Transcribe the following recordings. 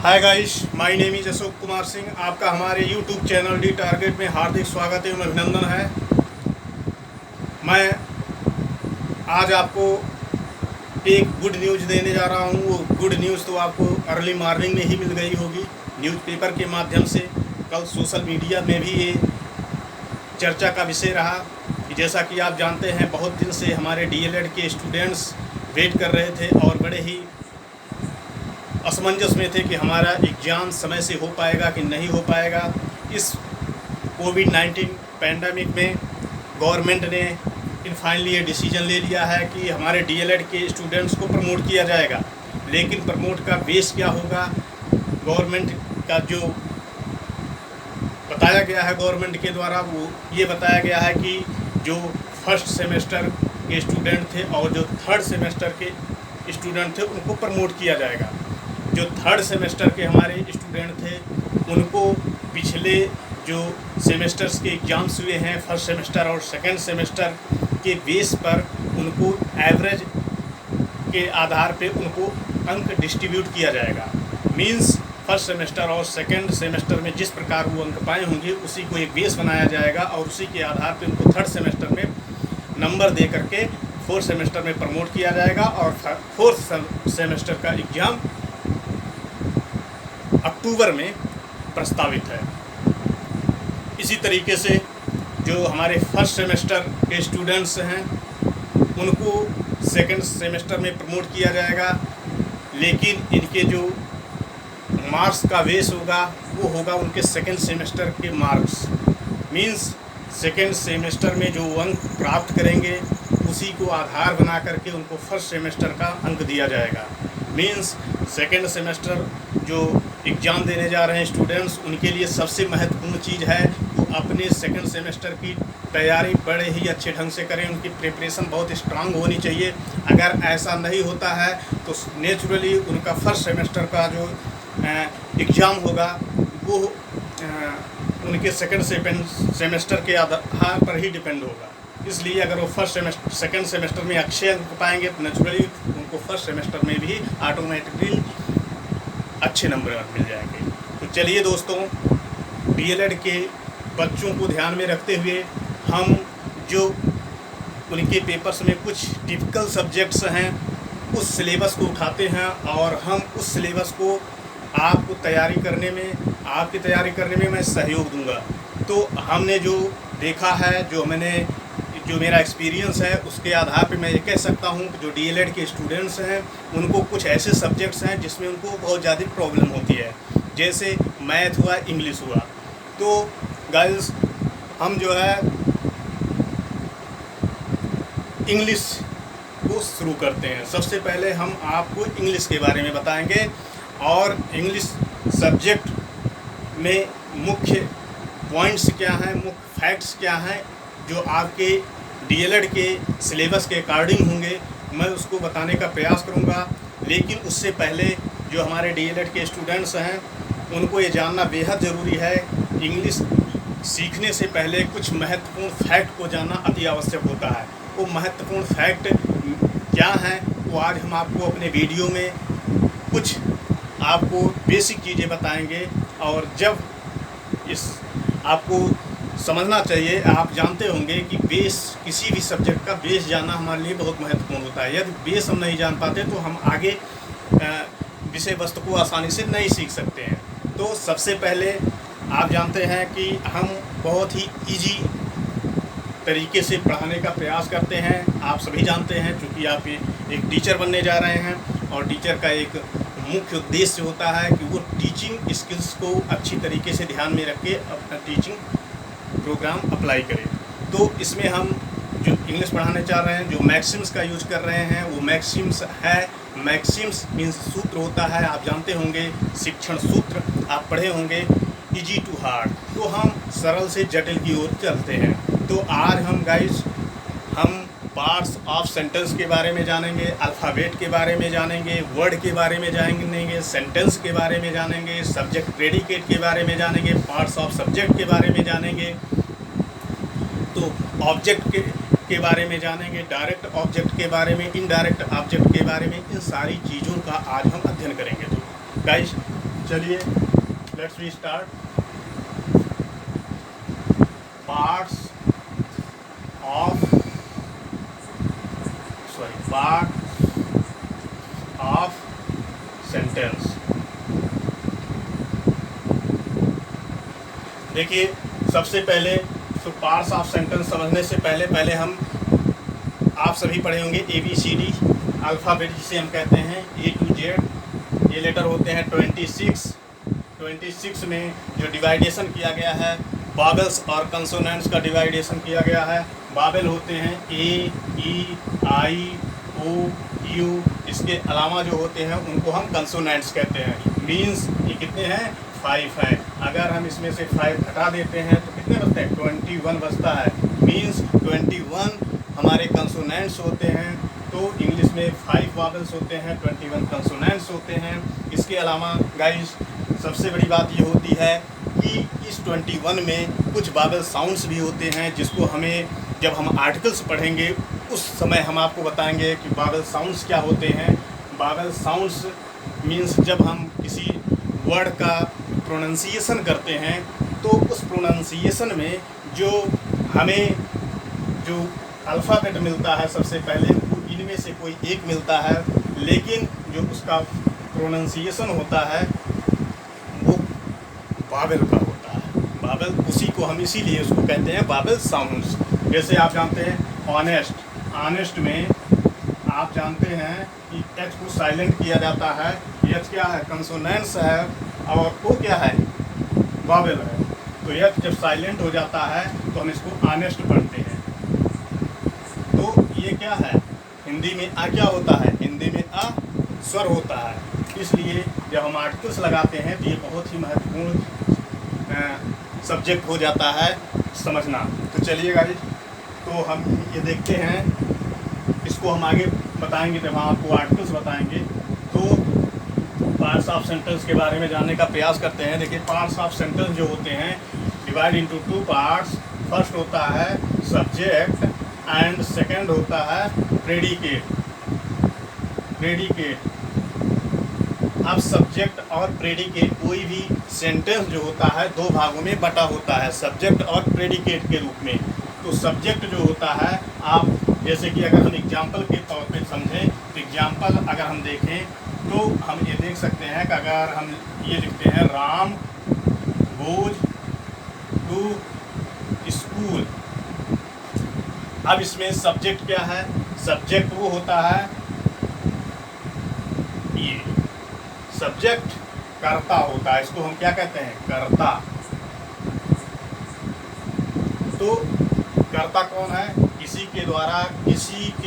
Hi guys, my name is Ashok Kumar Singh. आपका हमारे YouTube channel D target में हार्दिक स्वागत एवं अभिनंदन है। मैं आज आपको एक गुड न्यूज़ देने जा रहा हूँ। वो गुड न्यूज़ तो आपको अर्ली मॉर्निंग में ही मिल गई होगी न्यूज़पेपर के माध्यम से। कल सोशल मीडिया में भी ये चर्चा का विषय रहा कि जैसा कि आप जानते हैं, बहुत दिन से हमारे डीएलएड के स्टूडेंट्स वेट कर रहे थे और बड़े ही असमंजस में थे कि हमारा एग्ज़ाम समय से हो पाएगा कि नहीं हो पाएगा। इस कोविड-19 पैंडेमिक में गवर्नमेंट ने फाइनली ये डिसीजन ले लिया है कि हमारे डीएलएड के स्टूडेंट्स को प्रमोट किया जाएगा। लेकिन प्रमोट का बेस क्या होगा? गवर्नमेंट का जो बताया गया है गवर्नमेंट के द्वारा, वो ये बताया गया है कि जो फर्स्ट सेमेस्टर के स्टूडेंट थे और जो थर्ड सेमेस्टर के स्टूडेंट थे उनको प्रमोट किया जाएगा। जो थर्ड सेमेस्टर के हमारे स्टूडेंट थे उनको पिछले जो सेमेस्टर्स के एग्ज़ाम्स हुए हैं, फर्स्ट सेमेस्टर और सेकंड सेमेस्टर के बेस पर उनको एवरेज के आधार पे उनको अंक डिस्ट्रीब्यूट किया जाएगा। मींस फर्स्ट सेमेस्टर और सेकंड सेमेस्टर में जिस प्रकार वो अंक पाए होंगे उसी को एक बेस बनाया जाएगा और उसी के आधार पे उनको थर्ड सेमेस्टर में नंबर दे करके फोर्थ सेमेस्टर में प्रमोट किया जाएगा और फोर्थ सेमेस्टर का एग्ज़ाम अक्टूबर में प्रस्तावित है। इसी तरीके से जो हमारे फर्स्ट सेमेस्टर के स्टूडेंट्स हैं उनको सेकंड सेमेस्टर में प्रमोट किया जाएगा, लेकिन इनके जो मार्क्स का बेस होगा वो होगा उनके सेकंड सेमेस्टर के मार्क्स। मींस सेकंड सेमेस्टर में जो अंक प्राप्त करेंगे उसी को आधार बना करके उनको फर्स्ट सेमेस्टर का अंक दिया जाएगा। मींस सेकंड सेमेस्टर जो एग्ज़ाम देने जा रहे हैं स्टूडेंट्स, उनके लिए सबसे महत्वपूर्ण चीज़ है वो अपने सेकंड सेमेस्टर की तैयारी बड़े ही अच्छे ढंग से करें। उनकी प्रिपरेशन बहुत स्ट्रांग होनी चाहिए। अगर ऐसा नहीं होता है तो नेचुरली उनका फर्स्ट सेमेस्टर का जो एग्ज़ाम होगा वो उनके सेकंड सेमेस्टर के आधार पर ही डिपेंड होगा। इसलिए अगर वो फर्स्ट सेमेस्टर सेकंड सेमेस्टर में अच्छे अंक पाएंगे तो नेचुरली उनको फर्स्ट सेमेस्टर में भी ऑटोमेटिकली अच्छे नंबर मिल जाएंगे। तो चलिए दोस्तों, डीएलएड के बच्चों को ध्यान में रखते हुए हम जो उनके पेपर्स में कुछ टिपिकल सब्जेक्ट्स हैं उस सिलेबस को उठाते हैं और हम उस सिलेबस को आपकी तैयारी करने में मैं सहयोग दूंगा। तो हमने जो देखा है, जो मेरा एक्सपीरियंस है, उसके आधार पे मैं ये कह सकता हूँ कि जो डीएलएड के स्टूडेंट्स हैं उनको कुछ ऐसे सब्जेक्ट्स हैं जिसमें उनको बहुत ज़्यादा प्रॉब्लम होती है, जैसे मैथ हुआ, इंग्लिश हुआ। तो गाइस, हम जो है इंग्लिश को शुरू करते हैं। सबसे पहले हम आपको इंग्लिश के बारे में बताएंगे और इंग्लिश सब्जेक्ट में मुख्य पॉइंट्स क्या हैं, मुख्य फैक्ट्स क्या हैं जो आपके डीएलएड के सिलेबस के अकॉर्डिंग होंगे, मैं उसको बताने का प्रयास करूंगा। लेकिन उससे पहले जो हमारे डीएलएड के स्टूडेंट्स हैं उनको ये जानना बेहद ज़रूरी है। इंग्लिश सीखने से पहले कुछ महत्वपूर्ण फैक्ट को जानना अति आवश्यक होता है। वो महत्वपूर्ण फैक्ट क्या हैं वो आज हम आपको अपने वीडियो में कुछ आपको बेसिक चीज़ें बताएंगे। और जब आपको समझना चाहिए, आप जानते होंगे कि बेस, किसी भी सब्जेक्ट का बेस जानना हमारे लिए बहुत महत्वपूर्ण होता है। यदि बेस हम नहीं जान पाते तो हम आगे विषय वस्तु को आसानी से नहीं सीख सकते हैं। तो सबसे पहले आप जानते हैं कि हम बहुत ही इजी तरीके से पढ़ाने का प्रयास करते हैं। आप सभी जानते हैं, क्योंकि आप एक टीचर बनने जा रहे हैं और टीचर का एक मुख्य उद्देश्य होता है कि वो टीचिंग स्किल्स को अच्छी तरीके से ध्यान में रख के अपना टीचिंग प्रोग्राम अप्लाई करें। तो इसमें हम जो इंग्लिश पढ़ाने चाह रहे हैं, जो मैक्सिम्स का यूज कर रहे हैं, वो मैक्सिम्स है। मैक्सिम्स मीन्स सूत्र होता है, आप जानते होंगे, शिक्षण सूत्र आप पढ़े होंगे, इजी टू हार्ड। तो हम सरल से जटिल की ओर चलते हैं। तो आज हम गाइस पार्ट्स ऑफ सेंटेंस के बारे में जानेंगे, अल्फ़ाबेट के बारे में जानेंगे, वर्ड के बारे में जानेंगे, सेंटेंस के बारे में जानेंगे, सब्जेक्ट प्रेडिकेट के बारे में जानेंगे, पार्ट्स ऑफ सब्जेक्ट के बारे में जानेंगे, तो ऑब्जेक्ट के बारे में जानेंगे, डायरेक्ट ऑब्जेक्ट के बारे में, इनडायरेक्ट ऑब्जेक्ट के बारे में। इन सारी चीज़ों का आज हम अध्ययन करेंगे। तो गाइस चलिए let's we start. Part of sentence. देखिए सबसे पहले तो पार्ट्स ऑफ सेंटेंस समझने से पहले हम आप सभी पढ़े होंगे ABCD अल्फ़ाबेट जिसे हम कहते हैं A to Z। ये लेटर होते हैं 26 में जो डिवाइडेशन किया गया है वावेल्स और कंसोनेंट्स का डिवाइडेशन किया गया है। वावेल होते हैं A, E, I, O, U। इसके अलावा जो होते हैं उनको हम कंसोनेंट्स कहते हैं। मीन्स ये कितने हैं 5 है। अगर हम इसमें से 5 घटा देते हैं तो कितने बचते हैं 21 बचता है। मीन्स 21 हमारे कंसोनेंट्स होते हैं। तो इंग्लिश में 5 वावेल्स होते हैं, 21 कंसोनेंट्स होते हैं। इसके अलावा गाइस सबसे बड़ी बात ये होती है कि इस 21 में कुछ वावेल साउंड्स भी होते हैं जिसको हमें जब हम आर्टिकल्स पढ़ेंगे उस समय हम आपको बताएंगे कि वावेल साउंड्स क्या होते हैं। वावेल साउंड्स मीन्स जब हम किसी वर्ड का प्रोनंसिएशन करते हैं तो उस प्रोनंसिएशन में जो हमें जो अल्फ़ाबेट मिलता है सबसे पहले इनमें से कोई एक मिलता है, लेकिन जो उसका प्रोनंसिएशन होता है वो वावेल का होता है। वावेल उसी को हम इसीलिए उसको कहते हैं वावेल साउंड्स। जैसे आप जानते हैं ऑनेस्ट में आप जानते हैं कि एच को साइलेंट किया जाता है। एच क्या है कंसोनेंट्स है और ओ क्या है वावेल है। तो एच जब साइलेंट हो जाता है तो हम इसको ऑनेस्ट पढ़ते हैं। तो ये क्या है हिंदी में आ क्या होता है, हिंदी में अ स्वर होता है। इसलिए जब हम आर्टिकल्स लगाते हैं तो ये बहुत ही महत्वपूर्ण सब्जेक्ट हो जाता है समझना। तो चलिए गाइस तो हम ये देखते हैं, इसको हम आगे बताएंगे जब हम आपको आर्टिकल्स बताएंगे। तो पार्ट्स ऑफ सेंटेंस के बारे में जानने का प्रयास करते हैं। देखिए पार्ट्स ऑफ सेंटेंस जो होते हैं डिवाइड इनटू 2 पार्ट्स। फर्स्ट होता है सब्जेक्ट एंड सेकंड होता है प्रेडिकेट। अब सब्जेक्ट और प्रेडिकेट कोई भी सेंटेंस जो होता है 2 भागों में बटा होता है, सब्जेक्ट और प्रेडिकेट के रूप में। तो सब्जेक्ट जो होता है आप जैसे कि अगर हम एग्जाम्पल के तौर पे समझें तो एग्जाम्पल अगर हम देखें तो हम ये देख सकते हैं कि अगर हम ये लिखते हैं राम गोज टू स्कूल। अब इसमें सब्जेक्ट क्या है, सब्जेक्ट वो होता है ये सब्जेक्ट कर्ता होता है, इसको हम क्या कहते हैं कर्ता। तो कर्ता कौन है, किसी के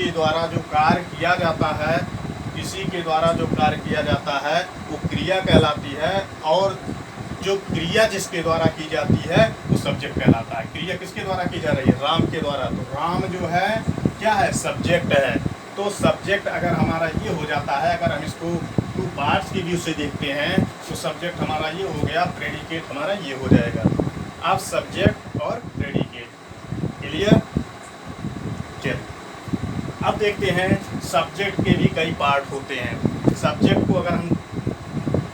द्वारा जो कार्य किया जाता है, किसी के द्वारा जो कार्य किया जाता है वो क्रिया कहलाती है। और जो क्रिया जिसके द्वारा की जाती है वो सब्जेक्ट कहलाता है। क्रिया किसके द्वारा की जा रही है, राम के द्वारा। तो राम जो है क्या है सब्जेक्ट है। तो सब्जेक्ट अगर हमारा ये हो जाता है, अगर हम इसको 2 पार्ट्स के व्यू से देखते हैं तो सब्जेक्ट हमारा ये हो गया, प्रेडिकेट हमारा ये हो जाएगा। अब सब्जेक्ट और प्रेडिकेट क्लियर। चलिए अब देखते हैं सब्जेक्ट के भी कई पार्ट होते हैं। सब्जेक्ट को अगर हम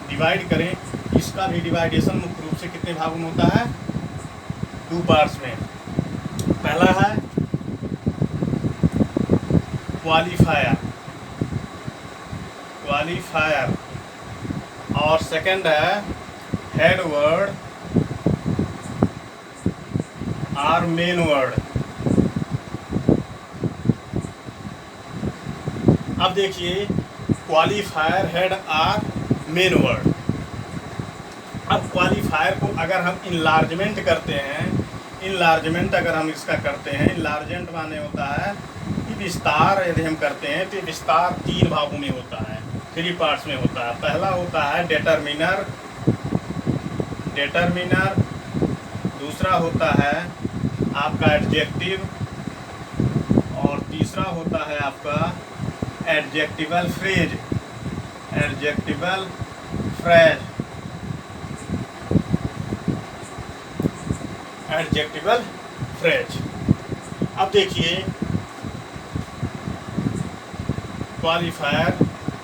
डिवाइड करें, इसका भी डिवाइडेशन मुख्य रूप से कितने भागों में होता है 2 पार्ट्स में। पहला है क्वालिफायर और सेकंड है हेड वर्ड और मेन वर्ड। अब देखिए क्वालिफायर हेड और मेन वर्ड। अब क्वालिफायर को अगर हम इनलार्जमेंट करते हैं, इनलार्जमेंट अगर हम इसका करते हैं, इनलार्जेंट माने होता है कि विस्तार यदि हम करते हैं तो विस्तार 3 भागों में होता है, 3 पार्ट्स में होता है। पहला होता है डिटरमिनर, दूसरा होता है आपका एडजेक्टिव और तीसरा होता है आपका एडजेक्टिवल फ्रेज। Adjectival phrase. अब देखिए क्वालिफायर,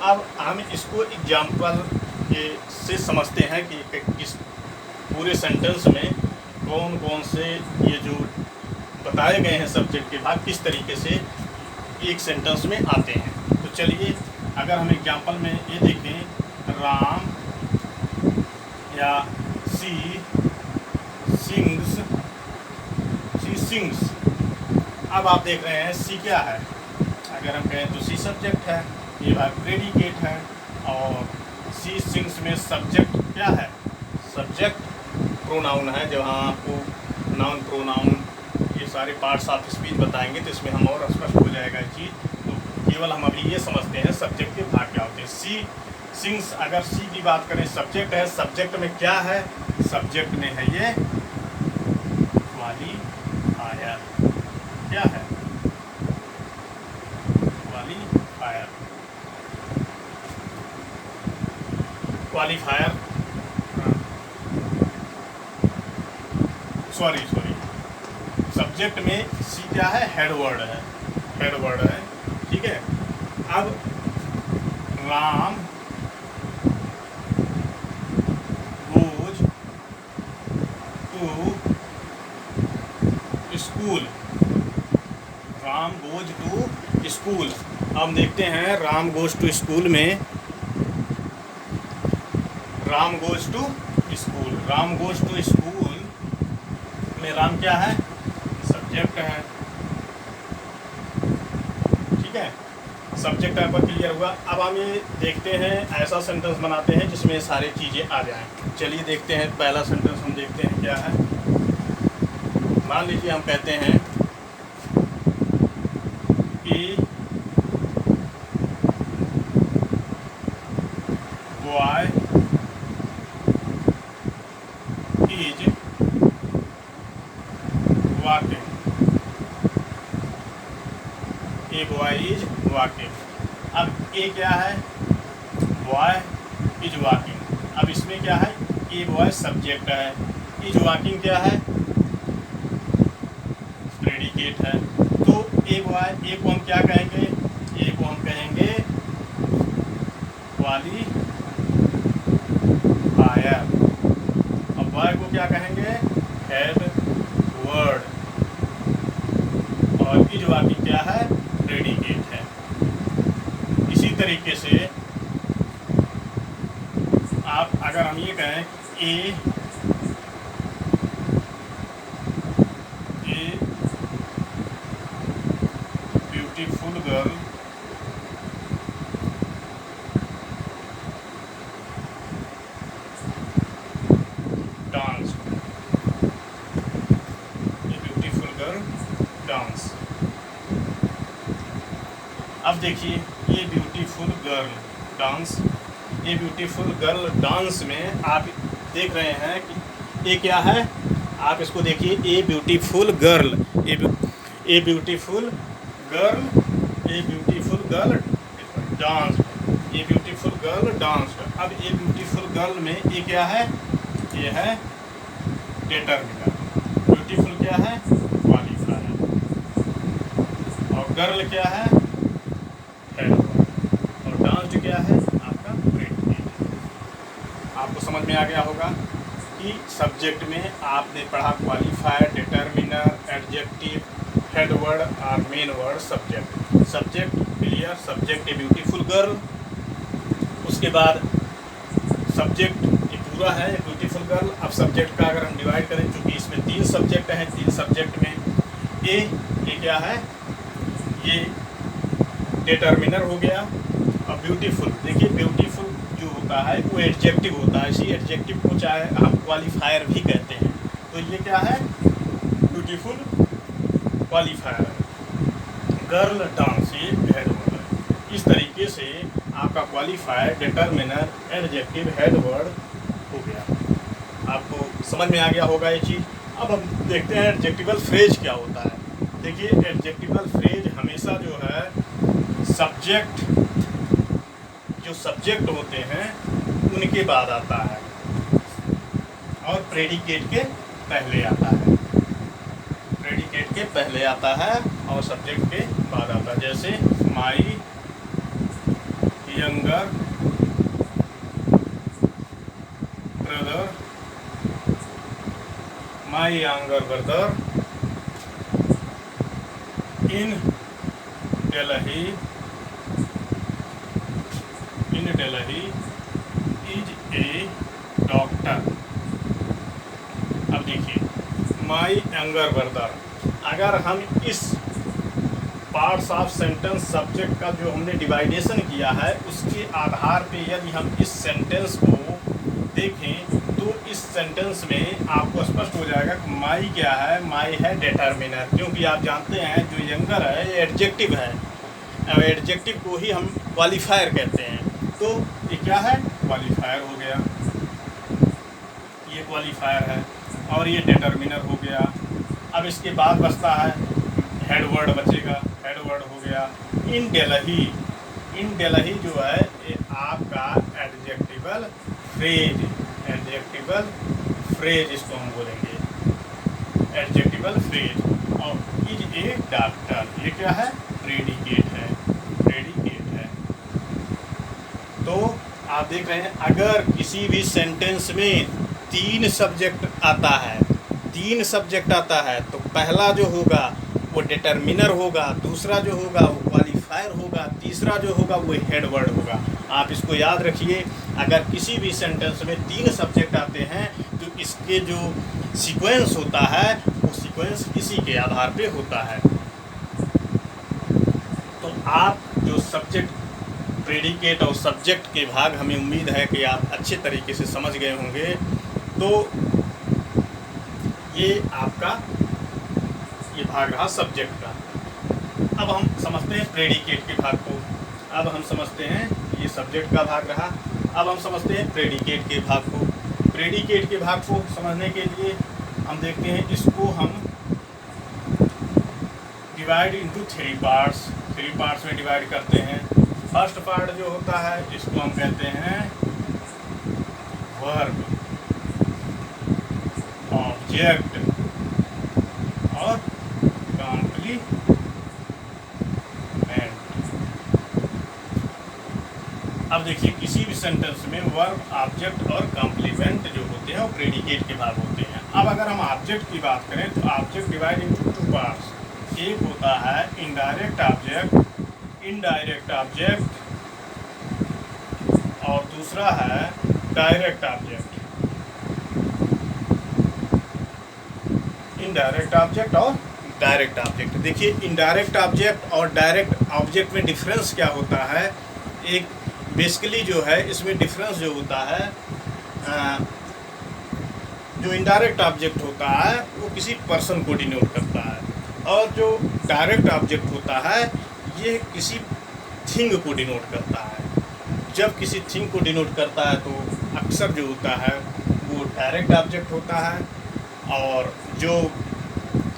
अब हम इसको ये से समझते हैं कि किस पूरे सेंटेंस में कौन कौन से ये जो बताए गए हैं सब्जेक्ट के भाग किस तरीके से एक सेंटेंस में आते हैं। तो चलिए अगर हम एग्जाम्पल में ये देखें, राम या सी सिंग्स। अब आप देख रहे हैं सी क्या है, अगर हम कहें तो सी सब्जेक्ट है, ये भाग प्रेडिकेट है, और सी सिंग्स में सब्जेक्ट क्या है, सब्जेक्ट प्रोनाउन है। जहाँ आपको नाउन प्रोनाउन ये सारे पार्ट्स ऑफ स्पीच बताएंगे तो इसमें हम और स्पष्ट हो जाएगा ये चीज़। तो केवल हम अभी ये समझते हैं सब्जेक्ट के भाग क्या होते हैं। सी सिंग्स, अगर सी की बात करें सब्जेक्ट है, सब्जेक्ट में क्या है, सब्जेक्ट में है ये क्वालिफायर। क्या है, क्वालिफायर। क्वालिफायर सॉरी सब्जेक्ट में सी क्या है, हेड वर्ड है, ठीक है। अब Ram goes to school, Ram goes to school. अब देखते हैं राम गोज टू स्कूल में, राम गोज टू स्कूल में राम क्या है, सब्जेक्ट है, ठीक है। सब्जेक्ट आपका क्लियर हुआ। अब हम ये देखते हैं ऐसा सेंटेंस बनाते हैं जिसमें सारी चीज़ें आ जाएं। चलिए देखते हैं, पहला सेंटेंस हम देखते हैं क्या है। मान लीजिए हम कहते हैं कि boy is walking, a boy is walking. अब ए क्या है, बॉय इज वॉकिंग। अब इसमें क्या है, ए बॉय सब्जेक्ट है, इज वॉकिंग क्या है, प्रेडिकेट है। तो ए बॉय, ए को हम क्या कहेंगे, ए को हम कहेंगे क्वालिफायर, अब बॉय को क्या कहेंगे, हेड वर्ड, और इज वॉकिंग क्या है, प्रेडिकेट है। इसी तरीके से आप अगर हम ये कहें ए ब्यूटीफुल गर्ल डांस, ए ब्यूटीफुल गर्ल डांस। अब देखिए ये ब्यूटीफुल गर्ल डांस, ये ब्यूटीफुल गर्ल डांस में आप देख रहे हैं कि ये क्या है, आप इसको देखिए, ए ब्यूटीफुल गर्ल, ए ब्यूटीफुल गर्ल डांस, ए ब्यूटीफुल गर्ल डांस। अब ए ब्यूटीफुल गर्ल में ये क्या है, ये है डिटरमिनर, ब्यूटीफुल क्या है, क्वालिफायर, और गर्ल क्या है, हेड वर्ड, और डांस क्या है आपका प्रेडिकेट। आपको समझ में आ गया होगा कि सब्जेक्ट में आपने पढ़ा qualifier, determiner, adjective, head word और main word subject. Subject clear, subject a beautiful girl, उसके बाद सब्जेक्ट ये पूरा है ए ब्यूटीफुल गर्ल। अब सब्जेक्ट का अगर हम डिवाइड करें, चूँकि इसमें 3 सब्जेक्ट हैं, 3 सब्जेक्ट में ये क्या है, ये डिटरमिनर हो गया। और ब्यूटीफुल, देखिए ब्यूटीफुल जो होता है वो एडजेक्टिव होता है, इसी एडजेक्टिव को चाहे हम क्वालिफायर भी कहते हैं। तो ये क्या है, ब्यूटीफुल क्वालिफायर है, गर्ल डांस ये हेड वर्ड है। इस तरीके से आपका qualifier, determiner, adjective, head word हो गया। आपको समझ में आ गया होगा ये चीज़। अब हम देखते हैं एडजेक्टिवल फ्रेज क्या होता है। देखिए एडजेक्टिवल फ्रेज हमेशा जो है सब्जेक्ट, जो सब्जेक्ट होते हैं उनके बाद आता है और प्रेडिकेट के पहले आता है, प्रेडिकेट के पहले आता है और सब्जेक्ट के बाद आता है। जैसे my younger brother, my younger brother in Delhi is a doctor. अब देखिए my younger brother, अगर हम इस पार्ट्स ऑफ सेंटेंस सब्जेक्ट का जो हमने डिवाइडेशन किया है उसके आधार पे यदि हम इस सेंटेंस को देखें तो इस सेंटेंस में आपको स्पष्ट हो जाएगा कि माई क्या है। माई है डिटरमिनर, क्योंकि आप जानते हैं जो यंगर है ये एडजेक्टिव है, और एडजेक्टिव को ही हम क्वालिफायर कहते हैं। तो ये क्या है, क्वालिफायर हो गया, ये क्वालिफायर है, और ये डिटरमिनर हो गया। अब इसके बाद बचता है हेड वर्ड बचेगा, हेड वर्ड हो गया इन दिल्ली। इन दिल्ली जो है ये आपका एडजेक्टिवल फ्रेज, एडजेक्टिवल फ्रेज इसको हम बोलेंगे, एडजेक्टिवल फ्रेज। और इज ए डॉक्टर, ये क्या है, प्रेडिकेट है, प्रेडिकेट है। तो आप देख रहे हैं अगर किसी भी सेंटेंस में तीन सब्जेक्ट आता है, तीन सब्जेक्ट आता है तो पहला जो होगा वो डिटरमिनर होगा, दूसरा जो होगा वो क्वालिफायर होगा, तीसरा जो होगा वो हेड वर्ड होगा। आप इसको याद रखिए, अगर किसी भी सेंटेंस में तीन सब्जेक्ट आते हैं तो इसके जो सीक्वेंस होता है वो सीक्वेंस इसी के आधार पे होता है। तो आप जो सब्जेक्ट, प्रेडिकेट और सब्जेक्ट के भाग हमें उम्मीद है कि आप अच्छे तरीके से समझ गए होंगे। तो ये आपका ये भाग रहा सब्जेक्ट का। अब हम समझते हैं प्रेडिकेट के भाग को। अब हम समझते हैं ये सब्जेक्ट का भाग रहा, अब हम समझते हैं प्रेडिकेट के भाग को। प्रेडिकेट के भाग को समझने के लिए हम देखते हैं इसको हम डिवाइड इनटू थ्री पार्ट्स में डिवाइड करते हैं। फर्स्ट पार्ट जो होता है इसको हम कहते हैं वर्ब, ऑब्जेक्ट और अब देखिए किसी भी सेंटेंस में वर्ब, ऑब्जेक्ट और कॉम्प्लीमेंट जो होते हैं वो प्रेडिकेट के भाग होते हैं। अब अगर हम ऑब्जेक्ट की बात करें तो object divide into two parts. एक होता है इनडायरेक्ट ऑब्जेक्ट, इनडायरेक्ट ऑब्जेक्ट, और दूसरा है डायरेक्ट ऑब्जेक्ट, इनडायरेक्ट ऑब्जेक्ट और डायरेक्ट ऑब्जेक्ट। देखिए इनडायरेक्ट ऑब्जेक्ट और डायरेक्ट ऑब्जेक्ट में डिफरेंस क्या होता है। एक बेसिकली जो है इसमें डिफरेंस जो होता है, जो इनडायरेक्ट ऑब्जेक्ट होता है वो किसी पर्सन को डिनोट करता है, और जो डायरेक्ट ऑब्जेक्ट होता है ये किसी थिंग को डिनोट करता है। जब किसी थिंग को डिनोट करता है तो अक्सर जो होता है वो डायरेक्ट ऑब्जेक्ट होता है, और जो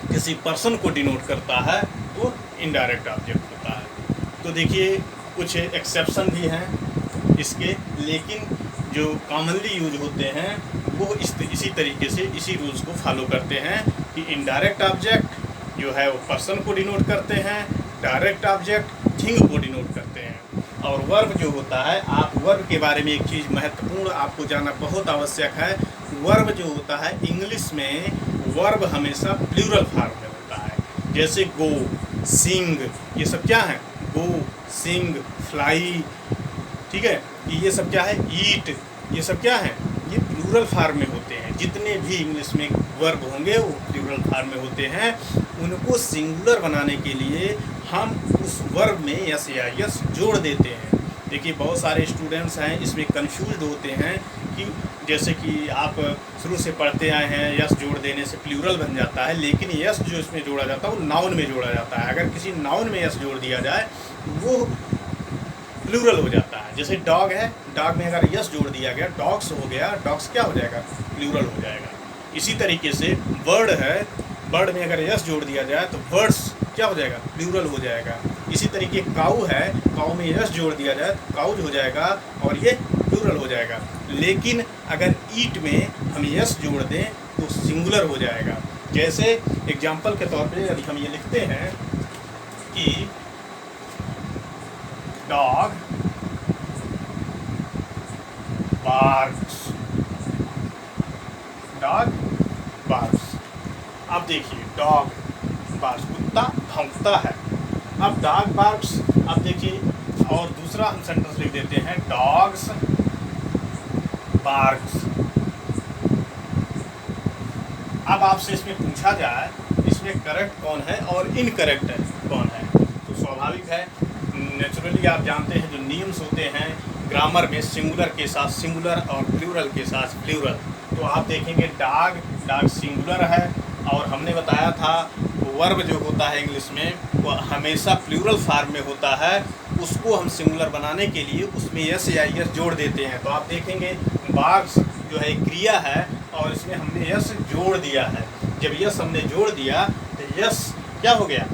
किसी पर्सन को डिनोट करता है वो इनडायरेक्ट ऑब्जेक्ट होता है। तो देखिए कुछ एक्सेप्शन भी हैं इसके, लेकिन जो कॉमनली यूज होते हैं वो इसी तरीके से इसी रूल्स को फॉलो करते हैं कि इनडायरेक्ट ऑब्जेक्ट जो है वो पर्सन को डिनोट करते हैं, डायरेक्ट ऑब्जेक्ट थिंग को डिनोट करते हैं। और वर्ब जो होता है, आप वर्ब के बारे में एक चीज़ महत्वपूर्ण आपको जानना बहुत आवश्यक है। वर्ब जो होता है इंग्लिश में वर्ब हमेशा प्लूरल फॉर्म में होता है। जैसे गो, सिंग, ये सब क्या है, गो, सिंग, फ्लाई, ठीक है, ये सब क्या है, ईट, ये सब क्या है, ये प्लूरल फॉर्म में होते हैं। जितने भी इंग्लिश में वर्ब होंगे वो प्लूरल फॉर्म में होते हैं। उनको सिंगुलर बनाने के लिए हम उस वर्ब में यस या यस जोड़ देते हैं। देखिए बहुत सारे स्टूडेंट्स हैं इसमें कंफ्यूज्ड होते हैं कि जैसे कि आप शुरू से पढ़ते आए हैं यस जोड़ देने से प्लूरल बन जाता है, लेकिन यस जो इसमें जोड़ा जाता है वो नाउन में जोड़ा जाता है। अगर किसी नाउन में यस जोड़ दिया जाए वो प्लूरल हो जाता है। जैसे डॉग है, डॉग में अगर यस जोड़ दिया गया डॉग्स हो गया, डॉग्स क्या हो जाएगा, प्लूरल हो जाएगा। इसी तरीके से बर्ड है, बर्ड में अगर यस जोड़ दिया जाए तो बर्ड्स क्या हो जाएगा, प्लूरल हो जाएगा। इसी तरीके काऊ है, काऊ में यस जोड़ दिया जाए तो काउज हो जाएगा और ये प्लूरल हो जाएगा। लेकिन अगर ईट में हम यस जोड़ दें तो सिंगुलर हो जाएगा। जैसे एग्जाम्पल के तौर पे यदि हम ये लिखते हैं कि डॉग बार्क्स, डॉग बार्क्स। अब देखिए डॉग बार्क्स, कुत्ता भौंकता है। अब डॉग बार्क्स, अब देखिए और दूसरा हम सेंटेंस लिख देते हैं डॉग्स बार्क्स। अब आपसे इसमें पूछा जाए इसमें करेक्ट कौन है और इनकरेक्ट कौन है, तो स्वाभाविक है, नेचुरली आप जानते हैं जो नियम्स होते हैं ग्रामर में, सिंगुलर के साथ सिंगुलर और प्लूरल के साथ प्लूरल। तो आप देखेंगे डॉग, डॉग सिंगुलर है और हमने बताया था वर्ब जो होता है इंग्लिश में वो हमेशा प्लूरल फॉर्म में होता है, उसको हम सिंगुलर बनाने के लिए उसमें यस या यस जोड़ देते हैं। तो आप देखेंगे बार्क्स जो है क्रिया है और इसमें हमने यस जोड़ दिया है। जब यस हमने जोड़ दिया तो यस क्या हो गया,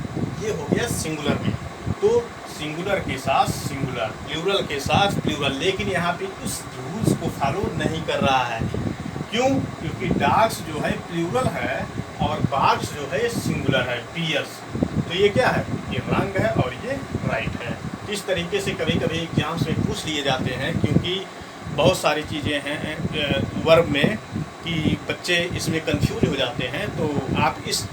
ये हो गया सिंगुलर में। तो सिंगुलर के साथ सिंगुलर, प्लूरल के साथ प्लूरल, लेकिन यहाँ पे उस रूल्स को फॉलो नहीं कर रहा है। क्यों? क्योंकि डॉग्स जो है प्लूरल है और बार्क्स जो है सिंगुलर है, पियर्स। तो ये क्या है, ये रॉन्ग है और ये राइट है। इस तरीके से कभी कभी एग्जाम्स में पूछ लिए जाते हैं, क्योंकि बहुत सारी चीज़ें हैं वर्ब में कि बच्चे इसमें कंफ्यूज हो जाते हैं। तो आप इस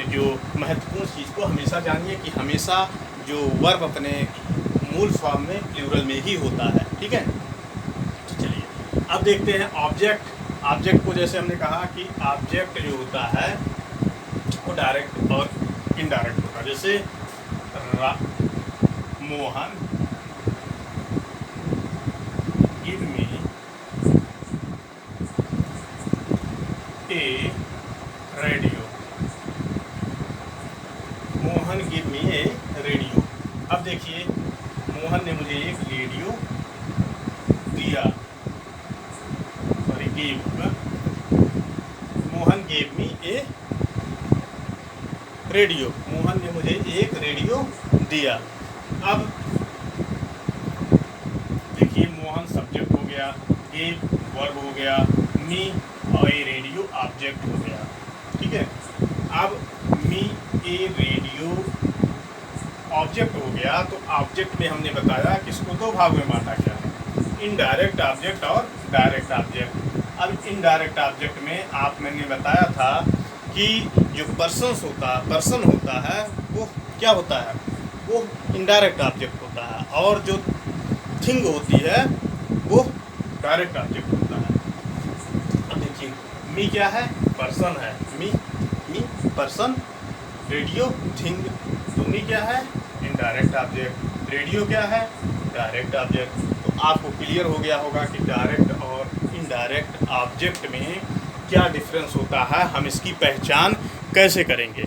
जो महत्वपूर्ण चीज़ को हमेशा जानिए कि हमेशा जो वर्ब अपने मूल फॉर्म में प्लूरल में ही होता है। ठीक है, तो चलिए अब देखते हैं ऑब्जेक्ट। ऑब्जेक्ट को जैसे हमने कहा कि ऑब्जेक्ट जो होता है वो डायरेक्ट और इनडायरेक्ट होता है। जैसे Mohan give me a radio, Mohan give me a radio. अब देखिए मोहन ने मुझे एक रेडियो दिया, sorry give, Mohan give me a radio, Mohan ने मुझे एक रेडियो दिया। अब देखिए मोहन सब्जेक्ट हो गया, गिव वर्ब हो गया, मी और ए रेडियो ऑब्जेक्ट हो गया। ठीक है, अब मी ए रेडियो ऑब्जेक्ट हो गया। तो ऑब्जेक्ट में हमने बताया कि इसको दो भाग में बांटा गया है, इनडायरेक्ट ऑब्जेक्ट और डायरेक्ट ऑब्जेक्ट। अब इनडायरेक्ट ऑब्जेक्ट में आप मैंने बताया था कि जो पर्सन होता है वो क्या होता है, वो इनडायरेक्ट ऑब्जेक्ट होता है, और जो थिंग होती है वो डायरेक्ट ऑब्जेक्ट होता है। अब देखिए मी क्या है, पर्सन है, मी पर्सन, रेडियो थिंग, तो मी क्या है, इनडायरेक्ट ऑब्जेक्ट, रेडियो क्या है, डायरेक्ट ऑब्जेक्ट। तो आपको क्लियर हो गया होगा कि डायरेक्ट और इनडायरेक्ट ऑब्जेक्ट में क्या डिफरेंस होता है, हम इसकी पहचान कैसे करेंगे।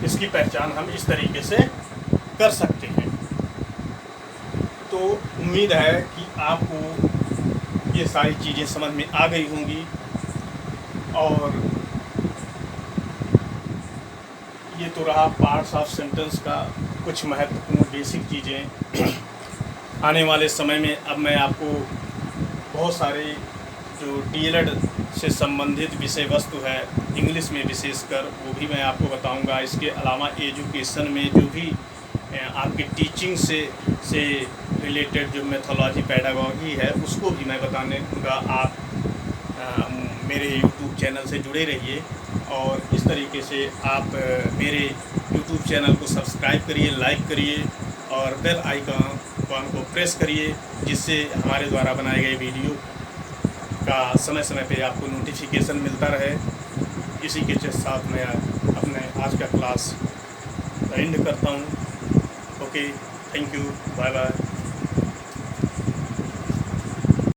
इसकी पहचान हम इस तरीके से कर सकते हैं। तो उम्मीद है कि आपको ये सारी चीज़ें समझ में आ गई होंगी, और ये तो रहा पार्ट्स ऑफ सेंटेंस का कुछ महत्वपूर्ण बेसिक चीज़ें। आने वाले समय में अब मैं आपको बहुत सारे जो डीएलएड से संबंधित विषय वस्तु है इंग्लिश में विशेषकर, वो भी मैं आपको बताऊंगा। इसके अलावा एजुकेशन में जो भी आपकी टीचिंग से रिलेटेड जो मेथोलॉजी पेडागॉजी है उसको भी मैं बताने दूँगा। आप मेरे यूट्यूब चैनल से जुड़े रहिए, और इस तरीके से आप मेरे यूट्यूब चैनल को सब्सक्राइब करिए, लाइक करिए और बेल आइकन को प्रेस करिए, जिससे हमारे द्वारा बनाए गए वीडियो का समय समय पे आपको नोटिफिकेशन मिलता रहे। इसी के साथ मैं अपने आज का क्लास एंड करता हूँ। Okay, thank you, bye bye.